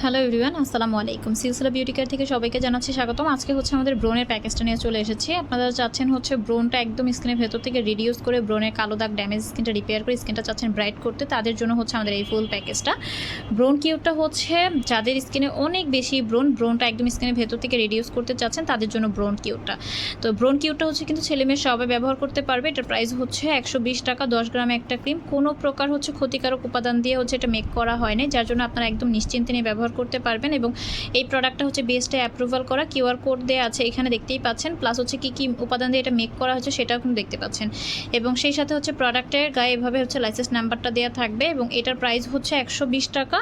Hello everyone, আসসালামু আলাইকুম। সিলসিলা beauty care থেকে সবাইকে জানাচ্ছি স্বাগতম। আজকে হচ্ছে আমাদের ব্রোনের প্যাকেজটা নিয়ে চলে এসেছি। আপনারা চাচ্ছেন হচ্ছে ব্রোনটা একদম স্কিনের ভেতর থেকে রিডিউস করে ব্রোনের কালো দাগ ড্যামেজ স্কিনটা রিপেয়ার করে স্কিনটা চাচ্ছেন ব্রাইট করতে, তাদের জন্য হচ্ছে আমাদের এই ফুল প্যাকেজটা। ব্রোন কিউরটা হচ্ছে যাদের স্কিনে অনেক বেশি ব্রোনটা একদম স্কিনের ভেতর থেকে রিডিউস করতে চাচ্ছেন তাদের জন্য ব্রোন কিউরটা। তো ব্রোন কিউরটা হচ্ছে কিন্তু ছেলেমেয়ে সবাই ব্যবহার করতে পারবে। এটার প্রাইস হচ্ছে 120 টাকা, 10 গ্রামে একটা ক্রিম। কোনো প্রকার হচ্ছে ক্ষতিকারক উপাদান দিয়ে হচ্ছে এটা মেক করা হয়নি, যার জন্য আপনারা একদম নিশ্চিন্তে নিয়ে ব্যবহার করতে পারবেন। এবং এই প্রোডাক্টটা হচ্ছে বেস্টে অ্যাপ্রুভাল করা, কিউআর কোড দেওয়া আছে এখানে দেখতেই পাচ্ছেন, প্লাস হচ্ছে কী কী উপাদান দিয়ে এটা মেক করা হচ্ছে সেটাও কিন্তু দেখতে পাচ্ছেন। এবং সেই সাথে হচ্ছে প্রোডাক্টের গায়ে এভাবে হচ্ছে লাইসেন্স নাম্বারটা দেওয়া থাকবে এবং এটার প্রাইস হচ্ছে 120 টাকা।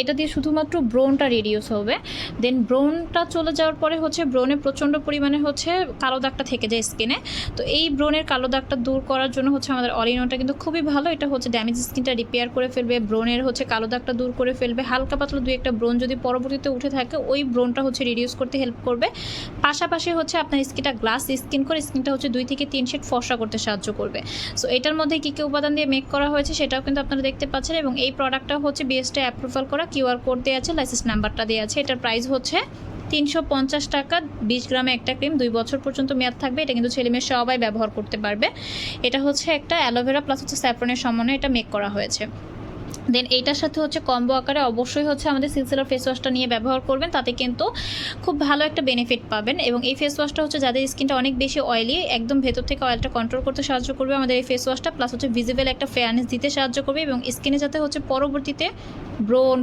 এটা দিয়ে শুধুমাত্র ব্রোনটা রিডিউস হবে। দেন ব্রোনটা চলে যাওয়ার পরে হচ্ছে ব্রোনে প্রচণ্ড পরিমাণে হচ্ছে কালো দাগটা থেকে যায় স্কিনে। তো এই ব্রোনের কালো দাগটা দূর করার জন্য হচ্ছে আমাদের অল ইন ওয়ানটা কিন্তু খুবই ভালো। এটা হচ্ছে ড্যামেজ স্কিনটা রিপেয়ার করে ফেলবে, ব্রোনের হচ্ছে কালো দাগটা দূর করে ফেলবে। হালকা পাতলা দুই একটা ব্রোন যদি পরবর্তীতে উঠে থাকে ওই ব্রোনটা হচ্ছে রিডিউস করতে হেল্প করবে। পাশাপাশি হচ্ছে আপনার স্কিনটা গ্লাস স্কিন করে স্কিনটা হচ্ছে 2 থেকে 3 শেড ফর্সা করতে সাহায্য করবে। সো এটার মধ্যে কী কী উপাদান দিয়ে মেক করা হয়েছে সেটাও কিন্তু আপনারা দেখতে পাচ্ছেন। এবং এই প্রোডাক্টটা হচ্ছে বিএসটি অ্যাপ্রুভাল করা, কিউআর কোড দেওয়া আছে, লাইসেন্স নাম্বারটা দেওয়া আছে। এটার প্রাইস হচ্ছে 350 টাকা, 20 গ্রামে একটা ক্রিম, 2 বছর পর্যন্ত মেয়াদ থাকবে। এটা কিন্তু ছেলেমেয়ে সবাই ব্যবহার করতে পারবে। এটা হচ্ছে একটা অ্যালোভেরা প্লাস হচ্ছে স্যাফরনের সমন্বয়ে এটা মেক করা হয়েছে। দেন এইটার সাথে হচ্ছে কম্বো আকারে অবশ্যই হচ্ছে আমাদের সিলসিলার ফেস ওয়াশটা নিয়ে ব্যবহার করবেন, তাতে কিন্তু খুব ভালো একটা বেনিফিট পাবেন। এবং এই ফেস ওয়াশটা হচ্ছে যাদের স্কিনটা অনেক বেশি অয়েলি, একদম ভেতর থেকে অয়েলটা কন্ট্রোল করতে সাহায্য করবে আমাদের এই ফেস ওয়াশটা, প্লাস হচ্ছে ভিজিবল একটা ফেয়ারনেস দিতে সাহায্য করবে এবং স্কিনে যাতে হচ্ছে পরবর্তীতে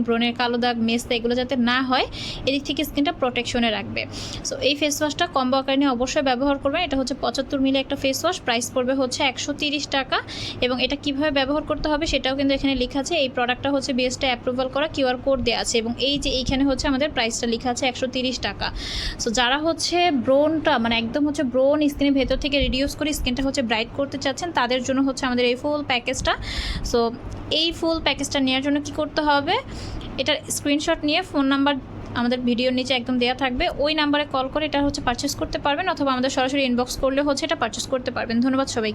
ব্রোনের কালো দাগ মেস্তা এগুলো যাতে না হয় এদিক থেকে স্কিনটা প্রোটেকশনে রাখবে। সো এই ফেস ওয়াশটা কম্বো আকারে নিয়ে অবশ্যই ব্যবহার করবেন। এটা হচ্ছে 75 মিলি একটা ফেস ওয়াশ, প্রাইস পড়বে হচ্ছে 130 টাকা। এবং এটা কিভাবে ব্যবহার করতে হবে সেটাও কিন্তু এখানে লেখা আছে। এই প্রোডাক্টটা হচ্ছে বিএসটি অ্যাপ্রুভাল করা, কিউআর কোড দেওয়া আছে এবং এই যে এইখানে হচ্ছে আমাদের প্রাইসটা লেখা আছে 130 টাকা। সো যারা হচ্ছে ব্রোনটা মানে একদম হচ্ছে ব্রোন স্কিনের ভেতর থেকে রিডিউস করে স্কিনটা হচ্ছে ব্রাইট করতে চাচ্ছেন তাদের জন্য হচ্ছে আমাদের এই ফুল প্যাকেজটা। সো এই ফুল প্যাকেজটা নেওয়ার জন্য কি করতে হবে, এটার স্ক্রিনশট নিয়ে ফোন নাম্বার আমাদের ভিডিওর নিচে একদম দেওয়া থাকবে, ওই নাম্বারে কল করে এটা হচ্ছে পারচেস করতে পারবেন, অথবা আমাদের সরাসরি ইনবক্স করলে হচ্ছে এটা পারচেস করতে পারবেন। ধন্যবাদ সবাইকে।